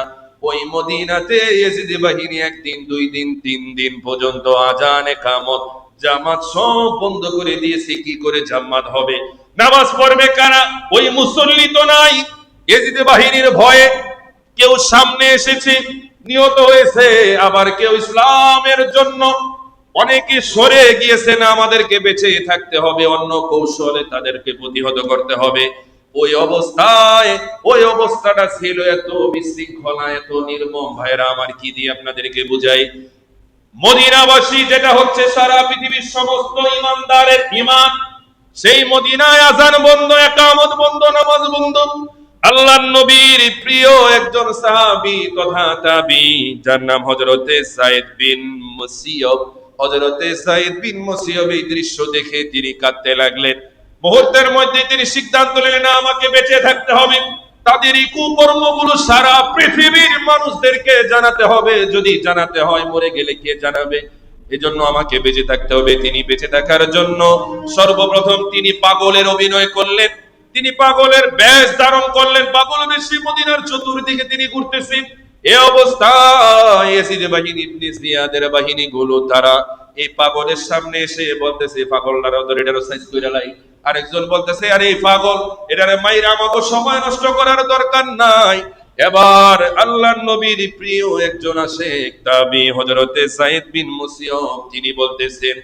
ওই মদিনাতে ইয়াজিদ বাহিনী 1 দিন 2 দিন 3 দিন পর্যন্ত আজান ইকামত জামাত সব বন্ধ করে দিয়েছে। কি করে জামাত হবে? নামাজ পড়বে কারা? ওই মুসল্লি তো নাই। ইয়াজিদ বাহিনীর ভয়ে কেউ সামনে এসেছে, নিহত হয়েছে, আবার কেউ ইসলামের জন্য অনেকে সরে গিয়েছে, না আমাদেরকে বেঁচে থাকতে হবে, অন্য কৌশলে তাদেরকে প্রতিহত করতে হবে। ওই অবস্থাটা ছিল এত বিশৃঙ্খলা, এত নির্মম। ভাইরা আমার, কি দিয়ে আপনাদেরকে বুঝাই? মদিনাবাসী যেটা হচ্ছে সারা পৃথিবীর সমস্ত ইমানদারের ঈমান, সেই মদিনায় আযান বন্ধ, ইকামত বন্ধ, নামাজ বন্ধ। আল্লাহর নবীর প্রিয় একজন সাহাবী তথা তাবী, যার নাম হযরতে সাঈদ বিন মুসাইয়্যিব। হযরতে সাঈদ বিন মুসাইয়্যিব এই দৃশ্য দেখে তিনি কাঁদতে লাগলেন। মুহূর্তের মধ্যে তিনি সিদ্ধান্ত নিলেন, আমাকে বেঁচে থাকতে হবে, তাদের এই কুকর্মগুলো সারা পৃথিবীর মানুষদেরকে জানাতে হবে। যদি জানাতে হয় মরে গেলে কে জানাবে? এজন্য আমাকে বেঁচে থাকতে হবে। তিনি বেঁচে থাকার জন্য সর্বপ্রথম তিনি পাগলের অভিনয় করলেন। তিনি পাগলের বেশ ধারণ করলেন, পাগল বেশি মদিনার চতুর্দিকে তিনি ঘুরতেছেন। এই অবস্থায় ইয়াজিদ বাহিনী, ইবনে জিয়াদের বাহিনীগুলো তারা এই পাগলের সামনে এসে বলতেছে, পাগলটার এটারও সাইজ কইরা লাই। আরেকজন বলতেছে, আরে এই পাগল, এটারে মাইরা আমাকে সময় নষ্ট করার দরকার নাই। এবার আল্লাহর নবীর প্রিয় একজন আশেক তাবী হযরতে সাঈদ বিন মুসাইয়্যিব, তিনি বলতেছেন,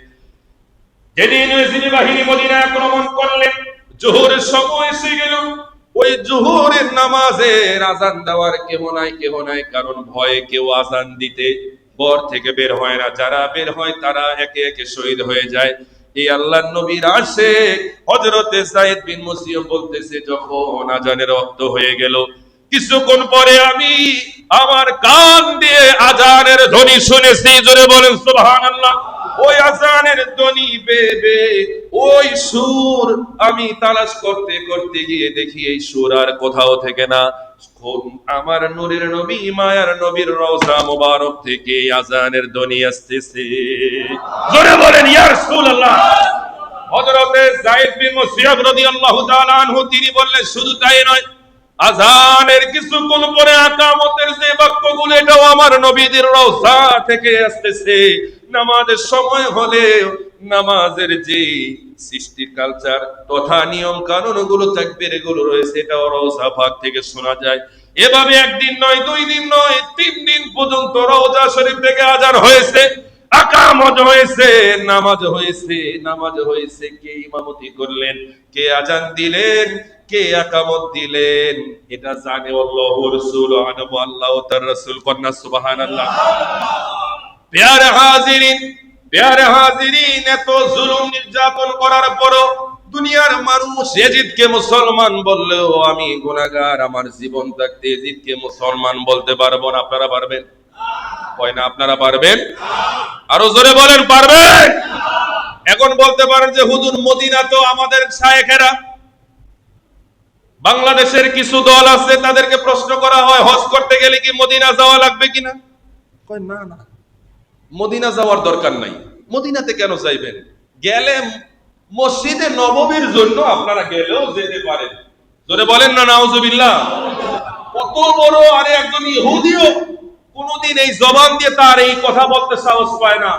যেদিন ইয়াজিদ বাহিনী মদিনা আক্রমণ করলেন, জোহরের সময় এসে গেল। ওই জোহরের নামাজের আজান দেওয়ার কেউ নাই, কারণ ভয়ে কেউ আজান দিতে ঘর থেকে বের হয় না। যারা বের হয় তারা একে একে শহীদ হয়ে যায়। এই আল্লাহর নবীর আশেক হযরতে সাঈদ বিন মুসাইয়্যিব বলতেছে, যখন আজানের ওয়াক্ত হয়ে গেল, কিছুক্ষণ পরে আমি আমার কান দিয়ে আজানের ধ্বনি শুনেছি। জোরে বলেন সুবহানাল্লাহ। ওই আজানের ধ্বনি বেবে ওই সুর আমি তালাশ করতে করতে গিয়ে দেখি এই সুর আর কোথাও থেকে না, আমার নূরের নবী মায়ার নবীর রওজা মুবারক থেকে আজানের ধ্বনি আসতেছে। জোরে বলেন ইয়া রাসূলুল্লাহ। হযরতে যায়েদ বিন মুসইয়াব রাদিয়াল্লাহু তাআলা আনহু তিনি বললেন, শুধু তাই নয়, আযানের কিছুক্ষণ পরে ইকামতের যে বাক্যগুলো, এটাও আমার নবীদের রওজা থেকে আসতেছে। নামাজের সময় হলে নামাজের যে সৃষ্টি কালচার তথা নিয়ম কানুন গুলো তাকবীর গুলো রয়েছে, এটাও রওজা পাক থেকে শোনা যায়। এভাবে একদিন নয়, 2 দিন নয়, 3 দিন পর্যন্ত রওজা শরীফ থেকে আযান হয়েছে, আকামত হয়েছে, নামাজ হয়েছে। কে ইমামতি করলেন, কে আযান দিলেন, কে আকামত দিলেন, এটা জানে আল্লাহর রাসূল, আনবু আল্লাহ ও তার রাসূল। কন্যা সুবহানাল্লাহ। প্যারে হাজিরিন, এত জুলুম নির্যাতন করার পরও দুনিয়ার মানুষ ইয়াজিদকে মুসলমান বললেও আমি গুনাহগার, আমার জীবন থাকতে ইয়াজিদকে মুসলমান বলতে পারবো না। আপনারা পারবেন? কয় না আপনারা পারবেন? আরো জোরে বলেন, পারবেন? এখন বলতে পারেন যে হুজুর, মদিনা তো আমাদের শায়েখেরা, বাংলাদেশের কিছু দল আছে, তাদেরকে প্রশ্ন করা হয় হজ করতে গেলে কি মদিনা যাওয়া লাগবে কিনা? কয় না না, মদিনা যাওয়ার দরকার নাই। মদিনাতে কেন যাইবেন? গেলে মসজিদে নববীর জন্য আপনারা গেলেও যেতে পারেন। জোরে বলেন না নাউজুবিল্লাহ। কত বড়! আরে একজন ইহুদিও কোনদিন এই জবান দিয়ে তার এই কথা বলতে সাহস পায় না।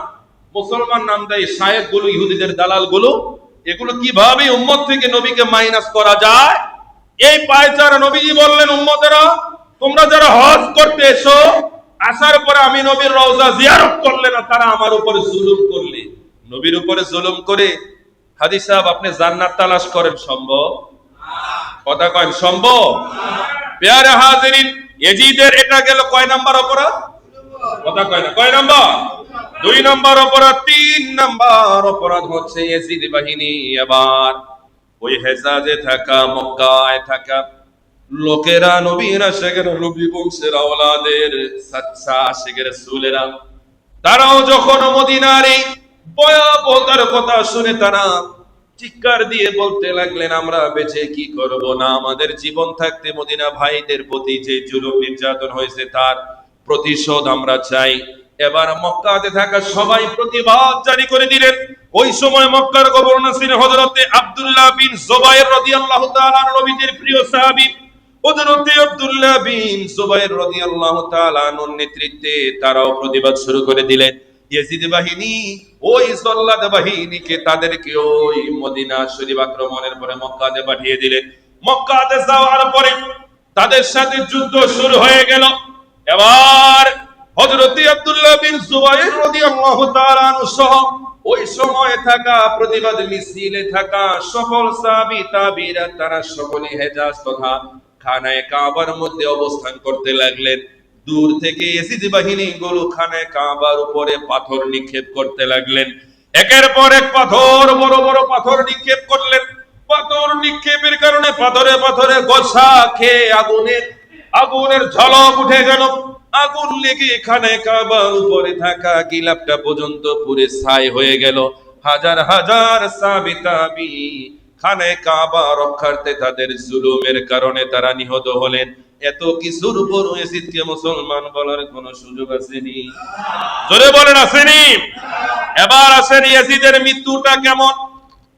মুসলমান নাম দেয় শায়েখ গুলো, ইহুদিদের দালাল গুলো। এগুলো কিভাবে উম্মত থেকে নবীকে মাইনাস করা যায়, এই পায়চারা নবীজি বললেন, উম্মতেরা তোমরা যারা হজ করতে এসো, আসার পরে আমি নবীর রওজা জিয়ারত করলে না, তারা আমার উপরে জুলুম করলে। নবীর উপরে জুলুম করে হাদি সাহেব আপনি জান্নাত তালাশ করেন, সম্ভব? কথা কয়েন, সম্ভব? প্যারে হাজিরিন, ইয়াজিদের এটা গেল কয় নাম্বার অপরাধ? কথা কয় না, কয় নাম্বার? 2 নাম্বার অপরাধ। 3 নাম্বার অপরাধ হচ্ছে ইয়াজিদ বাহিনী আবার ওই হেজাজে থাকা, মক্কায় থাকা লোকেরা, নবীর আশিকের, নবী বংশের আওলাদের সাচ্চা আশিকের রাসূলেরা, তারাও যখন মদিনার এই ভয়াবহতার কথা শুনে তারা চিৎকার দিয়ে বলতে লাগলেন, আমরা বেঁচে কি করব না, আমাদের জীবন থাকতে মদিনা ভাইদের প্রতি যে জুলুম নির্যাতন হয়েছে তার প্রতিশোধ আমরা চাই। এবার মক্কাতে থাকা সবাই প্রতিবাদ জারি করে দিলেন। ওই সময় মক্কার গভর্নর ছিলেন হযরতে আব্দুল্লাহ বিন জুবায়ের রাদিয়াল্লাহু তাআলা, নবীদের প্রিয় সাহাবী। হযরতে আব্দুল্লাহ বিন জুবায়ের রাদিয়াল্লাহু তাআলা আনহুর নেতৃত্বে তারাও প্রতিবাদ শুরু করে দিলেন। ইয়াজিদ বাহিনী ওই জল্লাদ বাহিনীকে তাদেরকে ওই মদিনা শরীফ আক্রমণের পরে মক্কাতে পাঠিয়ে দিলেন। মক্কাতে যাওয়ার পরে তাদের সাথে যুদ্ধ শুরু হয়ে গেল। এবার হযরতে আব্দুল্লাহ বিন জুবায়ের রাদিয়াল্লাহু তাআলা আনহু সহ ওই সময় থাকা প্রতিবাদ মিছিলে থাকা সকল সাহাবী তাবিরা, তারা সকলে হেজাজ তথা খানায়ে কাবার মধ্যে অবস্থান করতে লাগলেন। দূর থেকে ইয়াজিদ বাহিনী গুলো খানায়ে কাবার উপরে পাথর নিক্ষেপ করতে লাগলেন। একের পর এক পাথর, বড় বড় পাথর নিক্ষেপ করলেন। পাথর নিক্ষেপের কারণে পাথরে পাথরে গোছা খেয়ে আগুনের ঝলক উঠে গেল। আগুন লেগে খানায়ে কাবার উপরে থাকা গিলাফটা পর্যন্ত পুরে ছাই হয়ে গেল। হাজার হাজার সাহাবী তাবী খানায়ে কাবা রক্ষার্থে তাদের জুলুমের কারণে তারা নিহত হলেন। এত কিছুর উপর ইয়াজিদকে মুসলমান বলার কোন সুযোগ আসেনি? জোরে বলেন, আসেনি? এবার আসেন ইয়াজিদের মৃত্যুটা কেমন।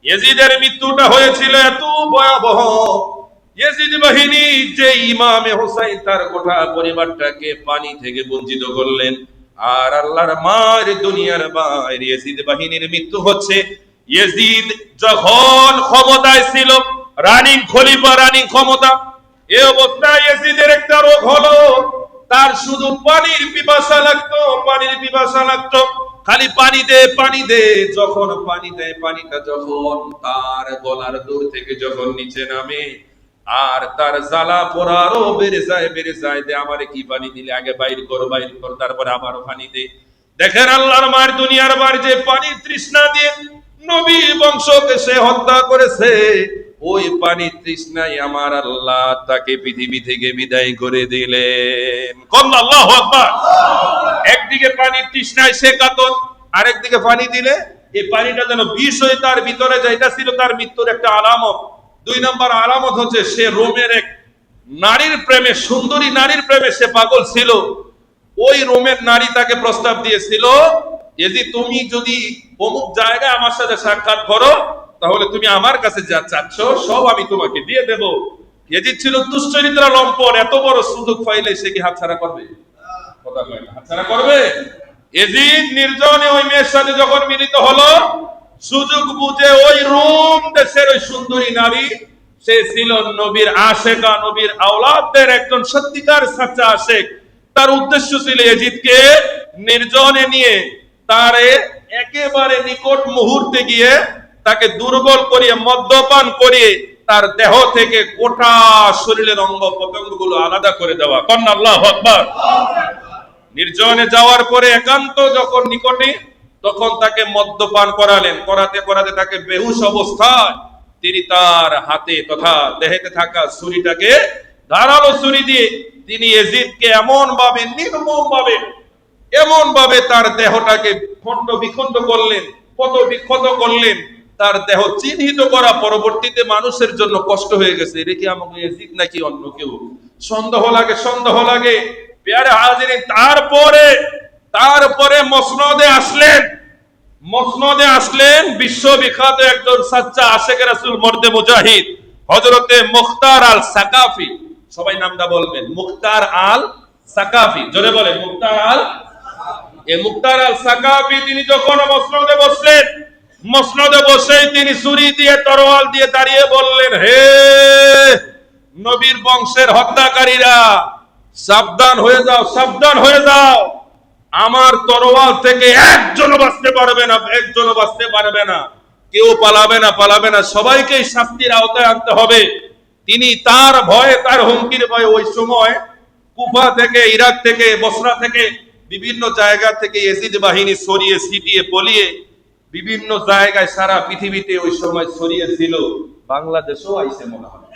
ইয়াজিদের মৃত্যুটা হয়েছিল এত ভয়াবহ, ইয়াজিদ বাহিনী যে ইমামে হুসাইন তার গোটা পরিবারটাকে পানি থেকে বঞ্চিত করলেন। আর আল্লাহর মার দুনিয়ার বাইরে ইয়াজিদ বাহিনীর মৃত্যু হচ্ছে। ইয়াজিদ যখন ক্ষমতায় ছিল, রানিং খলিফা, রানিং ক্ষমতা, এই অবস্থায় ইয়াজিদের একটা রোগ হলো, তার শুধু পানির পিপাসা লাগতো, খালি পানি দে। যখন পানি দেয়, পানিটা যখন তার গলার দূর থেকে যখন নিচে নামে, আর তার জ্বালা পোড়া আরো বেড়ে যায়। দে আমারে কি পানি দিলে, আগে বাইর কর, তারপরে আবারও পানি দে। দেখেন আল্লাহর মার দুনিয়ার বার যে পানির তৃষ্ণা দিয়ে নবী বংশকে সে হত্যা করেছে, ওই পানির তৃষ্ণায় আমার আল্লাহ তাকে পৃথিবী থেকে বিদায় করে দিলেন। আল্লাহু আকবার। একদিকে পানির তৃষ্ণায় সে কাতর, আরেকদিকে পানি দিলে এই পানিটা যেন বিষ হয়ে তার ভিতরে যায়। এটা ছিল তার মৃত্যুর একটা আলামত। 2 নম্বর আলামত হচ্ছে সে রোমের এক নারীর প্রেমে, সুন্দরী নারীর প্রেমে সে পাগল ছিল। ওই রোমের নারী তাকে প্রস্তাব দিয়েছিল, যে তুমি যদি অমুক জায়গায় আমার সাথে সাক্ষাৎ করো, তাহলে তুমি আমার কাছে যা চাচ্ছ সব আমি তোমাকে দিয়ে দেব। ইয়াজিদ ছিল দুশ্চরিত্র লম্পট, এত বড় সুযোগ পাইলে সে কি হাতছাড়া করবে? কথা কয় না, হাতছাড়া করবে? ইয়াজিদ নির্জনে ওই মেয়ের সাথে যখন মিলিত হলো, সুযোগ বুঝে ওই রোম দেশের ওই সুন্দরী নারী, সে ছিল নবীর আশেকা, নবীর আওলাদদের একজন সত্যিকার সাচ্চা আশেক। তার উদ্দেশ্য ছিল ইয়াজিদকে নির্জনে নিয়ে তারে একেবারে নিকট মুহূর্তে গিয়ে তাকে দুর্বল করিয়ে মদ্যপান করিয়ে তার দেহ থেকে গোটা শরীরের অঙ্গ প্রত্যঙ্গগুলো আলাদা করে দেওয়া। কন্যা আল্লাহু আকবার। নির্জনে যাওয়ার পরে একান্ত যখন নিকটে, তখন তাকে মদ্যপান করালেন। করাতে করাতে তাকে বেহুশ অবস্থায় তিনি তার হাতে তথা দেহেতে থাকা ছুরিটাকে ধারালো ছুরি দিয়ে তিনি ইয়াজিদকে এমন ভাবে, নির্মম ভাবে, এমন ভাবে তার দেহটাকে খণ্ড বিখণ্ড করলেন, কত বিক্ষত করলেন। তার দেহ চিহ্নিত করা পরবর্তীতে মানুষের জন্য কষ্ট হয়ে গেছে। এটা কি আমাকে ইয়াজিদ নাকি অন্য কেউ? সন্দেহ লাগে, সন্দেহ লাগে। প্যারে হাজিরিন, তারপরে মসনদে আসলেন বিশ্ববিখ্যাত একজন সাচ্চা আশেকে রাসূল মর্দে মুজাহিদ হযরতে মুখতার আল সাকাফি। সবাই নামটা বলবেন, মুখতার আল সাকাফি। জোরে বলেন, মুখতার আল। এই মুখতার আল সাকাফি তিনি যখন মসনদে বসলেন, মসনদে বসেই তিনি ছুরি দিয়ে, তরোয়াল দিয়ে দাঁড়িয়ে বললেন, হে নবীর বংশের হত্যাকারীরা, সাবধান হয়ে যাও, সাবধান হয়ে যাও। আমার তরোয়াল থেকে একজনও বাঁচতে পারবে না, একজনও বাঁচতে পারবে না। কেউ পালাবে না, সবাইকেই শাস্তির আওতায় আনতে হবে। তিনি তার ভয়ে, তার হুমকির ভয়ে ওই সময় কুফা থেকে, ইরাক থেকে, বসরা থেকে, বিভিন্ন জায়গা থেকে ইয়াজিদ বাহিনী ছড়িয়ে ছিটিয়ে পলিয়ে বিভিন্ন জায়গায় সারা পৃথিবীতে ওই সময় ছড়িয়েছিল। বাংলাদেশও আইছে মনে হয়।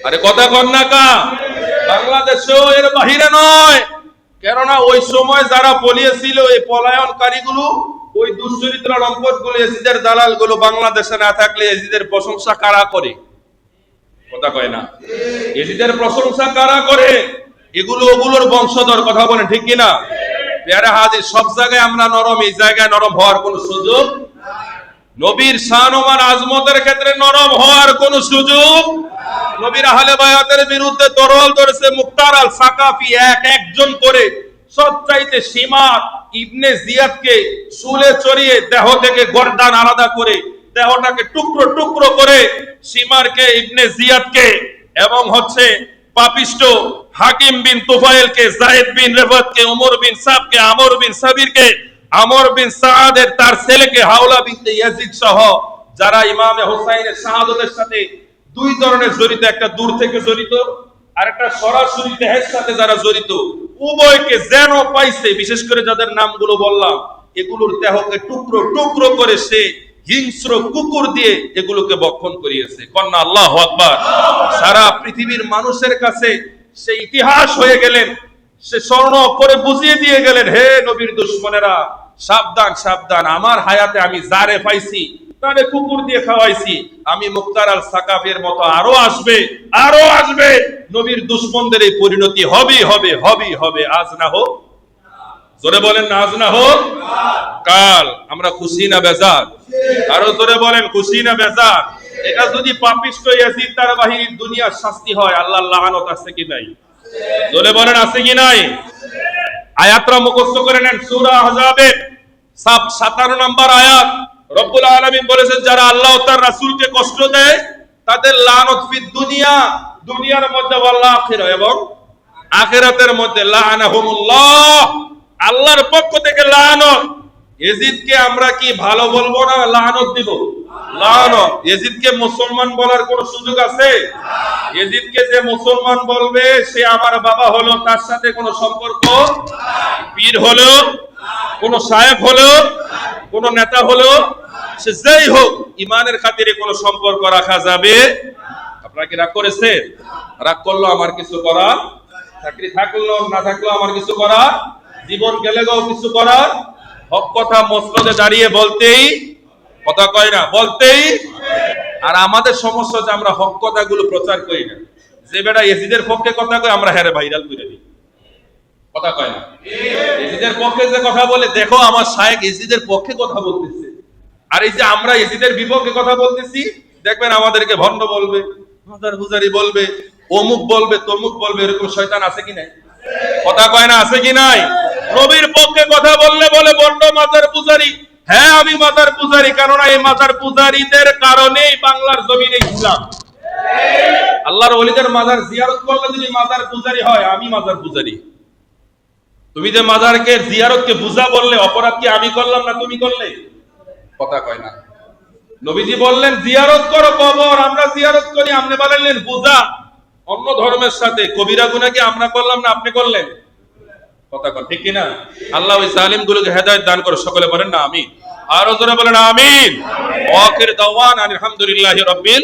আরে কথা কন না কা? বাংলাদেশও এর বাহিরে নয়। কেননা ওই সময় যারা পলিয়েছিল, এই পলায়নকারীগুলো, ওই দুশ্চরিত্র লম্পট গুলো, ইয়াজিদের দালাল গুলো বাংলাদেশে না থাকলে ইয়াজিদের প্রশংসা কারা করে? কথা কয় না। ইয়াজিদের প্রশংসা কারা করে? ওগুলোর বংশধর। কথা বলেন ঠিক কিনা? প্যারা হাজির, সব জায়গায় আমরা নরম, এই জায়গায় নরম হওয়ার কোনো সুযোগ, নবীর শান ও মান আজমতের ক্ষেত্রে নরম হওয়ার কোনো সুযোগ। নবীর আহলে বায়াতের বিরুদ্ধে তরোয়াল ধরেছে মুখতার আল সাকাফি, একজন করে। সবচাইতে সীমার ইবনে জিয়াদকে শুলে চড়িয়ে দেহ থেকে গর্দান আলাদা করে, দেহটাকে টুকরো টুকরো করে সীমারকে, ইবনে জিয়াদকে, এবং হচ্ছে পাপিষ্ট হাকিম বিন তুফাইলকে, যায়েদ বিন রেফাতকে, ওমর বিন সাবকে, আমর বিন সাবিরকে, আমর বিন সাআদের তার ছেলেকে হাওলা বিনতে ইয়াজিদ সহ যারা ইমামে হুসাইনের শাহাদাতের সাথে দুই ধরনের জড়িত, একটা দূর থেকে জড়িত আর একটা সরাসরি দেহের সাথে যারা জড়িত, উভয়কে যেন পাইছে। বিশেষ করে যাদের নামগুলো বললাম, এগুলোর দেহকে টুকরো টুকরো করে সে হিংস্র কুকুর দিয়ে এগুলোকে বক্ষণ করিয়েছে। কন্যা আল্লাহু আকবার। সারা পৃথিবীর মানুষের কাছে সে ইতিহাস হয়ে গেলেন, সে স্মরণ করে বুঝিয়ে দিয়ে গেলেন, হে নবীর দুশমনেরা, সাবধান সাবধান। আমার হায়াতে আমি যারে পাইছি তারে কুকুর দিয়ে খাওয়াইছি। আমি মুখতার আল সাকাফের মতো আরো আসবে। নবীর দুশমনদের এই পরিণতি হবে। আজ না হোক, জোরে বলেন না, আজ না হোক কাল। আমরা খুশি না বেজার? আরো জোরে বলেন, খুশি না বেজার? এটা যদি পাপিষ্ট ইয়াজিদ তার বাহিনীর দুনিয়ার শাস্তি হয়, আল্লাহর লাআনত আছে কি নাই? জোরে বলেন, আছে কি নাই? আয়াতটা মুখস্থ করে নেন। সূরা আহজাবের 57 নম্বর আয়াত। রব্বুল আলামিন বলেছেন, যারা আল্লাহ ও তার রাসূলকে কষ্ট দেয় তাদের লানত ফিদ দুনিয়ার মধ্যে, ওয়াল আখিরা, এবং আখিরাতের মধ্যে। লাআনাহুমুল্লাহ, আল্লাহর পক্ষ থেকে লানত। ইয়াজিদকে আমরা কি ভালো বলবো না লানত দিব? লানত। ইয়াজিদকে মুসলমান বলার কোন সুযোগ আছে? ইয়াজিদকে যে মুসলমান বলবে সে আমার বাবা হলো, তার সাথে কোনো সম্পর্ক, পীর হলো, কোন শায়েখ হলো, কোন নেতা হলো, সে যেই হোক, ইমানের খাতিরে কোনো সম্পর্ক রাখা যাবে? আপনারা কি রাগ করেছেন? রাগ করলো আমার কিছু করার, চাকরি থাকলো না থাকলো আমার কিছু করার, জীবন গেলে কিছু করার, হক কথা মসনদে দাঁড়িয়ে বলতেই, কথা কয় না, বলতেই। আর আমাদের সমস্যা যে আমরা হক কথাগুলো প্রচার করি না। যে বেটা ইয়াজিদের পক্ষে কথা কয় আমরা হেরে ভাইরাল করে দিই। কথা কয় না? ইয়াজিদের পক্ষে যে কথা বলে, দেখো আমার শায়েখ ইয়াজিদের পক্ষে কথা বলতেছে, আর এই যে আমরা এজিদের বিপক্ষে কথা বলতেছি, দেখবেন আমাদেরকে ভণ্ড বলবে, মাজার পূজারি বলবে, অমুক বলবে, তমুক বলবে, এরকম শয়তান আছে কি নাই? কথা কয় না, আছে কি নাই? নবীর পক্ষে কথা বললে বলে ভণ্ড মাজার পূজারি। হ্যাঁ, আমি মাজার পূজারি, কেননা এই মাজার পূজারীদের কারণেই বাংলার জমিনে ইসলাম। আল্লাহর ওলিদের মাজার জিয়ারত করলে যদি মাজার পূজারি হয়, আমি মাজার পূজারি। তুমি যে মাজারকে জিয়ারতকে পূজা বললে, অপরাধ কি আমি করলাম না তুমি করলে? কথা কয় না। নবীজি বললেন জিয়ারত করো কবর, আমরা জিয়ারত করি, আপনি বললেন পূজা। অন্য ধর্মের সাথে কবিরা গুনাহ কি আমরা করলাম না আপনি করলেন? কথা কন ঠিক কিনা? আল্লাহ ওই জালিম গুলোকে হেদায়েত দান করো, সকলে বলেন না আমিন। আর জোরে বলেন আমিন। ওয়া আখির দাওয়ানা আলহামদুলিল্লাহি রাব্বিল